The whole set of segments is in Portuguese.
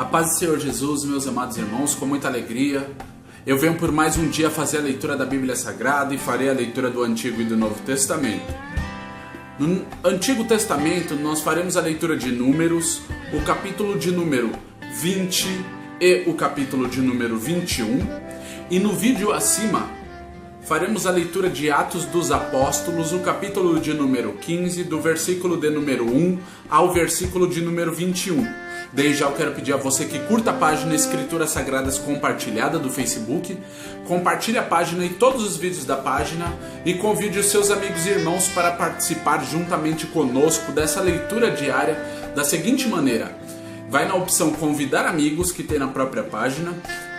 A paz do Senhor Jesus, meus amados irmãos, com muita alegria, eu venho por mais um dia fazer a leitura da Bíblia Sagrada e farei a leitura do Antigo e do Novo Testamento. No Antigo Testamento, nós faremos a leitura de Números, o capítulo de número 20 e o capítulo de número 21. E no vídeo acima, faremos a leitura de Atos dos Apóstolos, o capítulo de número 15, do versículo de número 1 ao versículo de número 21. Desde já eu quero pedir a você que curta a página Escrituras Sagradas Compartilhada do Facebook, compartilhe a página e todos os vídeos da página e convide os seus amigos e irmãos para participar juntamente conosco dessa leitura diária da seguinte maneira: vai na opção convidar amigos que tem na própria página,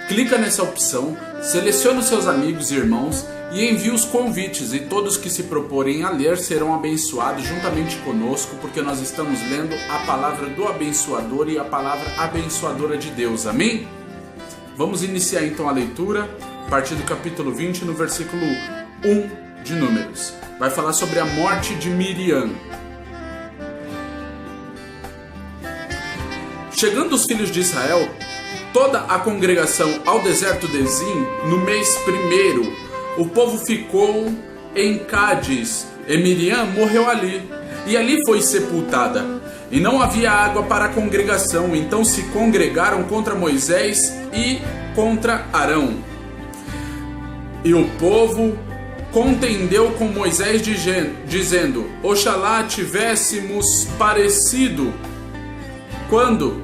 clica nessa opção, seleciona os seus amigos e irmãos e envie os convites, e todos que se proporem a ler serão abençoados juntamente conosco, porque nós estamos lendo a palavra do abençoador e a palavra abençoadora de Deus, amém? Vamos iniciar então a leitura, a partir do capítulo 20, no versículo 1 de Números. Vai falar sobre a morte de Miriam. Chegando os filhos de Israel, toda a congregação ao deserto de Zim, no mês primeiro, o povo ficou em Cádiz, e Miriam morreu ali, e ali foi sepultada. E não havia água para a congregação, então se congregaram contra Moisés e contra Arão. E o povo contendeu com Moisés, dizendo: Oxalá tivéssemos parecido quando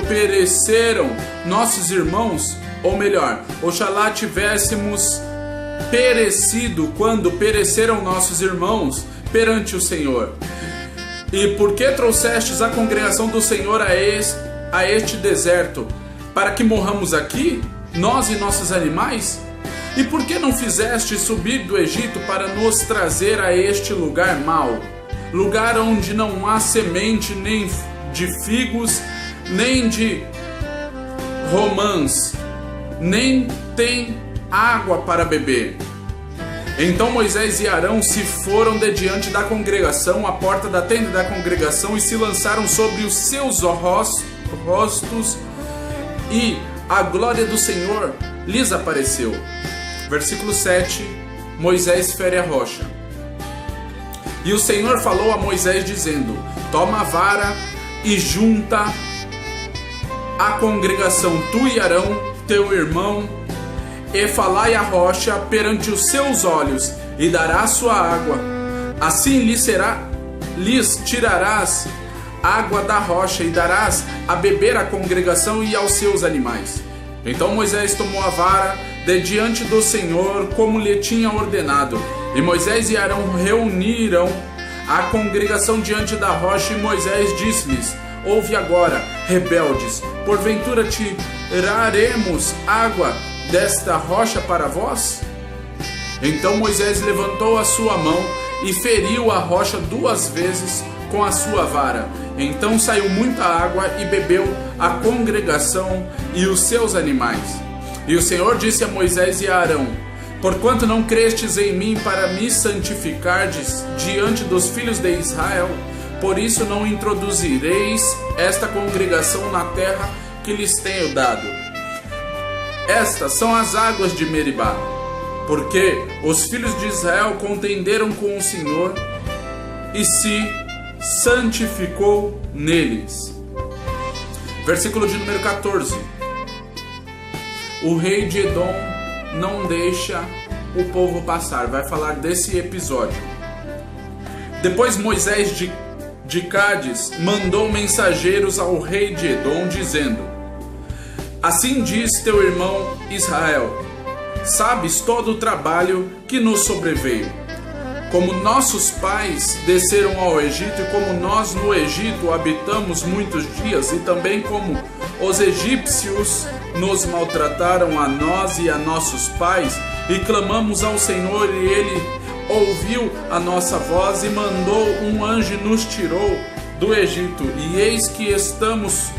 pereceram nossos irmãos, ou melhor, oxalá tivéssemos perecido quando pereceram nossos irmãos perante o Senhor. E por que trouxestes a congregação do Senhor a este deserto? Para que morramos aqui, nós e nossos animais? E por que não fizeste subir do Egito para nos trazer a este lugar mau? Lugar onde não há semente nem de figos, nem de romãs, nem tem água para beber. Então Moisés e Arão se foram de diante da congregação, à porta da tenda da congregação, e se lançaram sobre os seus rostos, e a glória do Senhor lhes apareceu. Versículo 7, Moisés fere a rocha. E o Senhor falou a Moisés dizendo: toma a vara e junta a congregação, tu e Arão, teu irmão, e falai a rocha perante os seus olhos, e dará sua água. Assim lhes tirarás água da rocha, e darás a beber à congregação e aos seus animais. Então Moisés tomou a vara de diante do Senhor, como lhe tinha ordenado. E Moisés e Arão reuniram a congregação diante da rocha, e Moisés disse-lhes: ouve agora, rebeldes, porventura tiraremos água desta rocha para vós? Então Moisés levantou a sua mão e feriu a rocha 2 vezes com a sua vara. Então saiu muita água e bebeu a congregação e os seus animais. E o Senhor disse a Moisés e a Arão: porquanto não crestes em mim para me santificardes diante dos filhos de Israel, por isso não introduzireis esta congregação na terra que lhes tenho dado. Estas são as águas de Meribá, porque os filhos de Israel contenderam com o Senhor e se santificou neles. Versículo de número 14. O rei de Edom não deixa o povo passar. Vai falar desse episódio. Depois Moisés de Cádiz mandou mensageiros ao rei de Edom, dizendo: assim diz teu irmão Israel: sabes todo o trabalho que nos sobreveio, como nossos pais desceram ao Egito, e como nós no Egito habitamos muitos dias, e também como os egípcios nos maltrataram a nós e a nossos pais, e clamamos ao Senhor, e Ele ouviu a nossa voz, e mandou um anjo e nos tirou do Egito. E eis que estamos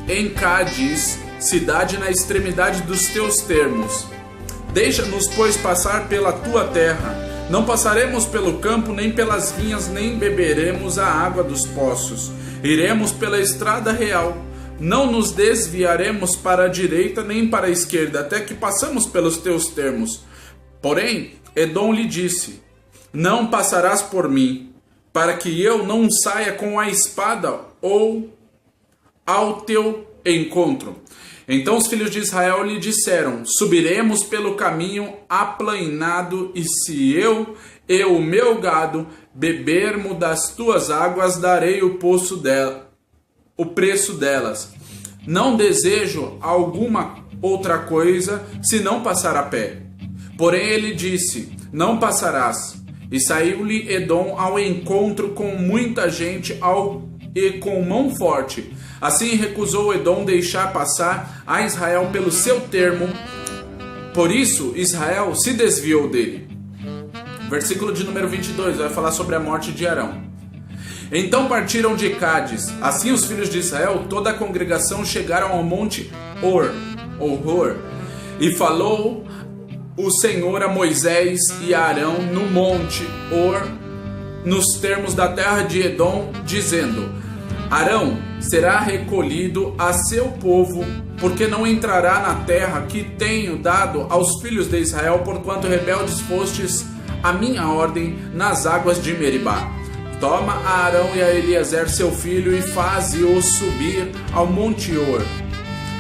em Cádiz, cidade na extremidade dos teus termos. Deixa-nos, pois, passar pela tua terra. Não passaremos pelo campo, nem pelas vinhas, nem beberemos a água dos poços. Iremos pela estrada real, não nos desviaremos para a direita nem para a esquerda, até que passamos pelos teus termos. Porém, Edom lhe disse: não passarás por mim, para que eu não saia com a espada ou ao teu encontro. Então os filhos de Israel lhe disseram: subiremos pelo caminho aplainado, e se eu e o meu gado bebermos das tuas águas, darei o preço delas. Não desejo alguma outra coisa, senão passar a pé. Porém ele disse: não passarás. E saiu-lhe Edom ao encontro com muita gente e com mão forte. Assim recusou Edom deixar passar a Israel pelo seu termo. Por isso Israel se desviou dele. Versículo de número 22 vai falar sobre a morte de Arão. Então partiram de Cádiz. Assim os filhos de Israel, toda a congregação, chegaram ao monte Hor, e falou o Senhor a Moisés e a Arão no monte Hor, nos termos da terra de Edom, dizendo: Arão será recolhido a seu povo, porque não entrará na terra que tenho dado aos filhos de Israel, porquanto rebeldes fostes a minha ordem nas águas de Meribá. Toma a Arão e a Eliezer seu filho e faze-os subir ao monte Hor,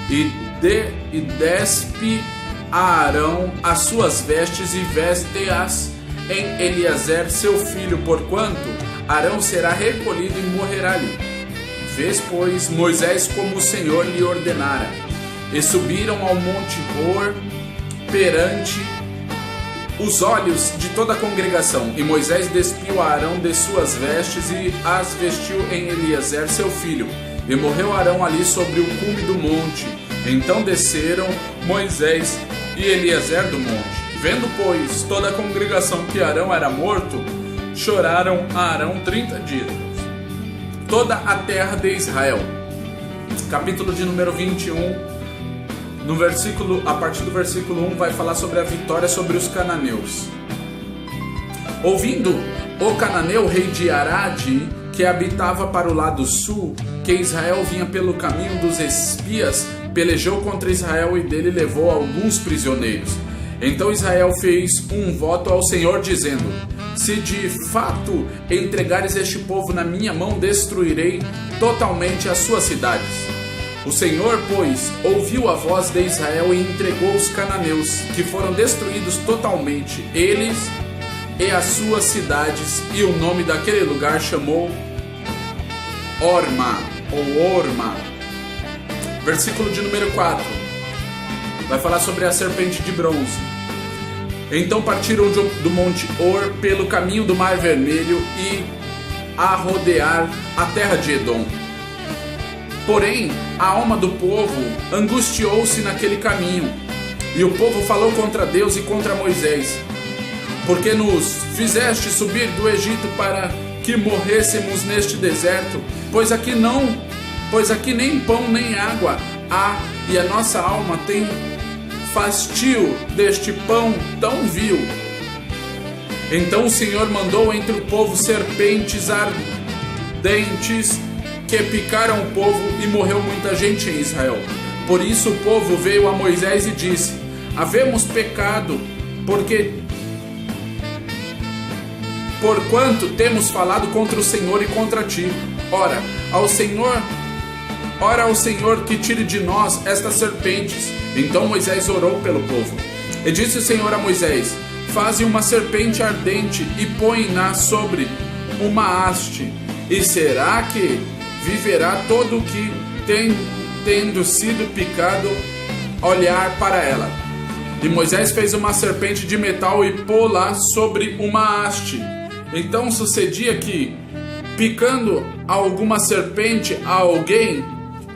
e despe a Arão as suas vestes e veste-as em Eliezer seu filho, porquanto Arão será recolhido e morrerá ali. Fez, pois, Moisés como o Senhor lhe ordenara, e subiram ao monte Hor perante os olhos de toda a congregação. E Moisés despiu a Arão de suas vestes e as vestiu em Eliezer seu filho. E morreu Arão ali sobre o cume do monte. Então desceram Moisés e Eliezer do monte. Vendo, pois, toda a congregação que Arão era morto, choraram a Arão 30 dias. Toda a terra de Israel. Capítulo de número 21. A partir do versículo 1 vai falar sobre a vitória sobre os cananeus. Ouvindo o cananeu, rei de Arade, que habitava para o lado sul, que Israel vinha pelo caminho dos espias, pelejou contra Israel e dele levou alguns prisioneiros. Então Israel fez um voto ao Senhor, dizendo: se de fato entregares este povo na minha mão, destruirei totalmente as suas cidades. O Senhor, pois, ouviu a voz de Israel e entregou os cananeus, que foram destruídos totalmente, eles e as suas cidades, e o nome daquele lugar chamou Orma. Versículo de número 4 vai falar sobre a serpente de bronze. Então partiram do monte Hor pelo caminho do Mar Vermelho e a rodear a terra de Edom. Porém, a alma do povo angustiou-se naquele caminho, e o povo falou contra Deus e contra Moisés: porque nos fizeste subir do Egito para que morrêssemos neste deserto? Pois aqui nem pão nem água há, e a nossa alma tem fastio deste pão tão vil. Então o Senhor mandou entre o povo serpentes ardentes, que picaram o povo, e morreu muita gente em Israel. Por isso o povo veio a Moisés e disse: havemos pecado, porquanto temos falado contra o Senhor e contra ti. Ora ao Senhor que tire de nós estas serpentes. Então Moisés orou pelo povo. E disse o Senhor a Moisés: faze uma serpente ardente e põe-na sobre uma haste, e será que viverá todo o que tendo sido picado olhar para ela. E Moisés fez uma serpente de metal e pô-la sobre uma haste. Então sucedia que, picando alguma serpente a alguém,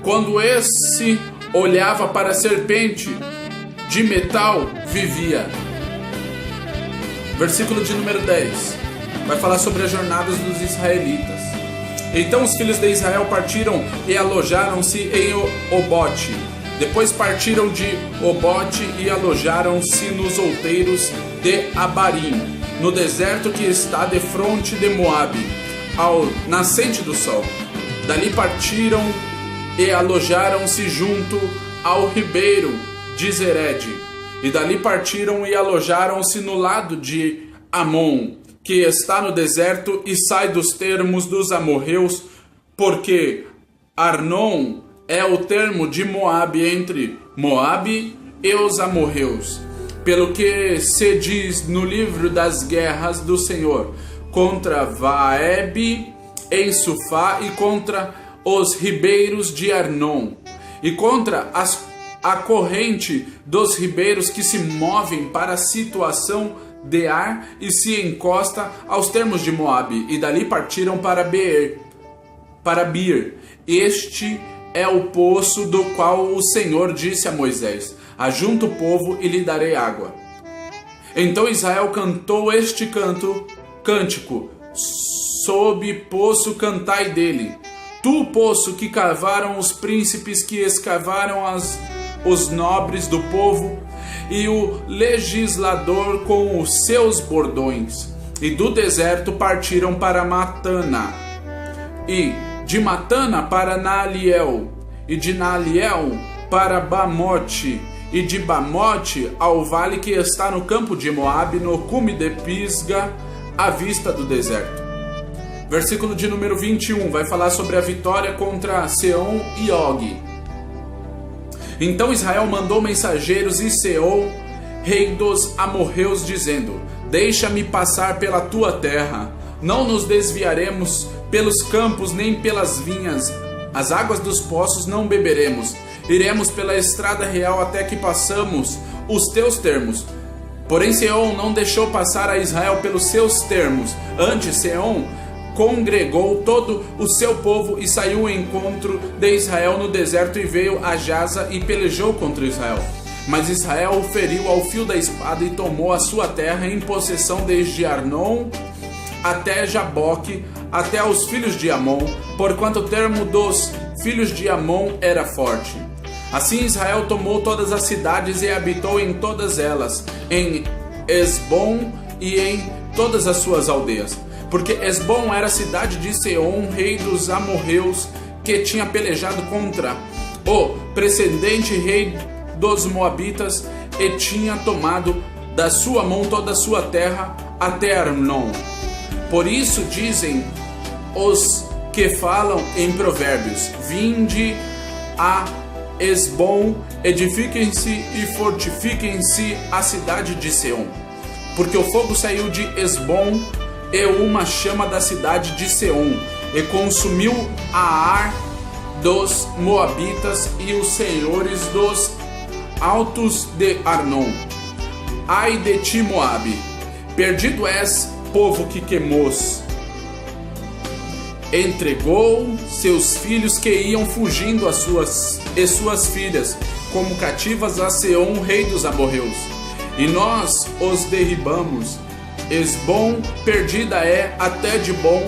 quando esse olhava para a serpente de metal, vivia. Versículo de número 10 vai falar sobre as jornadas dos israelitas. Então os filhos de Israel partiram e alojaram-se em Obote. Depois partiram de Obote e alojaram-se nos outeiros de Abarim, no deserto que está defronte de Moabe, ao nascente do sol. Dali partiram e alojaram-se junto ao ribeiro de Zered. E dali partiram e alojaram-se no lado de Amon, que está no deserto e sai dos termos dos amorreus, porque Arnon é o termo de Moabe entre Moabe e os amorreus. Pelo que se diz no livro das guerras do Senhor, contra Vaeb em Sufá e contra os ribeiros de Arnon, e contra a corrente dos ribeiros que se movem para a situação de Ar e se encosta aos termos de Moabe, e dali partiram para Bir. Este é o poço do qual o Senhor disse a Moisés: ajunta o povo e lhe darei água. Então Israel cantou este cântico: sob poço cantai dele. Tu, poço que cavaram os príncipes, que escavaram os nobres do povo, e o legislador com os seus bordões. E do deserto partiram para Matana, e de Matana para Naaliel, e de Naaliel para Bamote, e de Bamote ao vale que está no campo de Moabe, no cume de Pisga, à vista do deserto. Versículo de número 21 vai falar sobre a vitória contra Seom e Og. Então Israel mandou mensageiros e Seom, rei dos amorreus, dizendo: deixa-me passar pela tua terra, não nos desviaremos pelos campos nem pelas vinhas, as águas dos poços não beberemos, iremos pela estrada real até que passamos os teus termos. Porém Seom não deixou passar a Israel pelos seus termos. Antes Seom congregou todo o seu povo e saiu ao encontro de Israel no deserto e veio a Jaza e pelejou contra Israel. Mas Israel o feriu ao fio da espada e tomou a sua terra em possessão desde Arnon até Jaboque, até aos filhos de Amon, porquanto o termo dos filhos de Amon era forte. Assim Israel tomou todas as cidades e habitou em todas elas, em Esbom e em todas as suas aldeias. Porque Esbom era a cidade de Seom, rei dos amorreus, que tinha pelejado contra o precedente rei dos moabitas e tinha tomado da sua mão toda a sua terra até Arnon. Por isso dizem os que falam em provérbios: vinde a Esbom, edifiquem-se e fortifiquem-se a cidade de Seom. Porque o fogo saiu de Esbom e uma chama da cidade de Seom, e consumiu a Ar dos moabitas e os senhores dos altos de Arnon. Ai de ti, Moabe, perdido és, povo que queimou-se. Entregou seus filhos que iam fugindo e suas filhas como cativas a Seom, rei dos amorreus. E nós os derribamos. Esbom perdida é até de bom,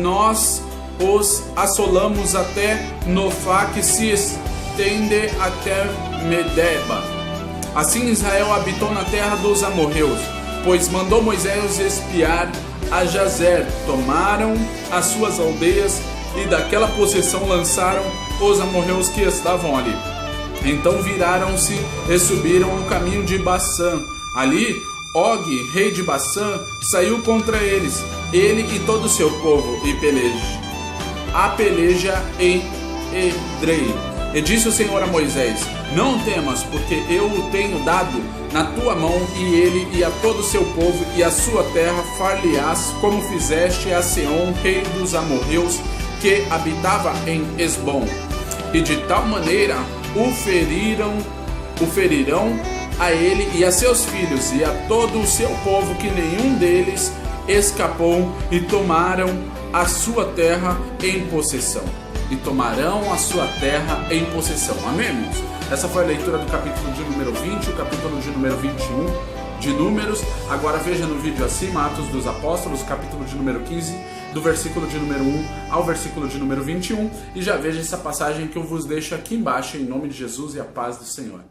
nós os assolamos até Nofá, que se estende até Medeba. Assim Israel habitou na terra dos amorreus, pois mandou Moisés espiar a Jazer. Tomaram as suas aldeias e daquela possessão lançaram os amorreus que estavam ali. Então viraram-se e subiram o caminho de Bassã. Ali Og, rei de Bassã, saiu contra eles, ele e todo o seu povo, e peleja em Edrei. E disse o Senhor a Moisés: não temas, porque eu o tenho dado na tua mão, e ele e a todo o seu povo e a sua terra far-lhe-ás, como fizeste a Seom, rei dos amorreus, que habitava em Esbom. E de tal maneira o ferirão a ele e a seus filhos e a todo o seu povo, que nenhum deles escapou, e tomaram a sua terra em possessão. E tomarão a sua terra em possessão. Amém, irmãos? Essa foi a leitura do capítulo de número 20, o capítulo de número 21 de Números. Agora veja no vídeo acima, Atos dos Apóstolos, capítulo de número 15, do versículo de número 1 ao versículo de número 21. E já veja essa passagem que eu vos deixo aqui embaixo, em nome de Jesus e a paz do Senhor.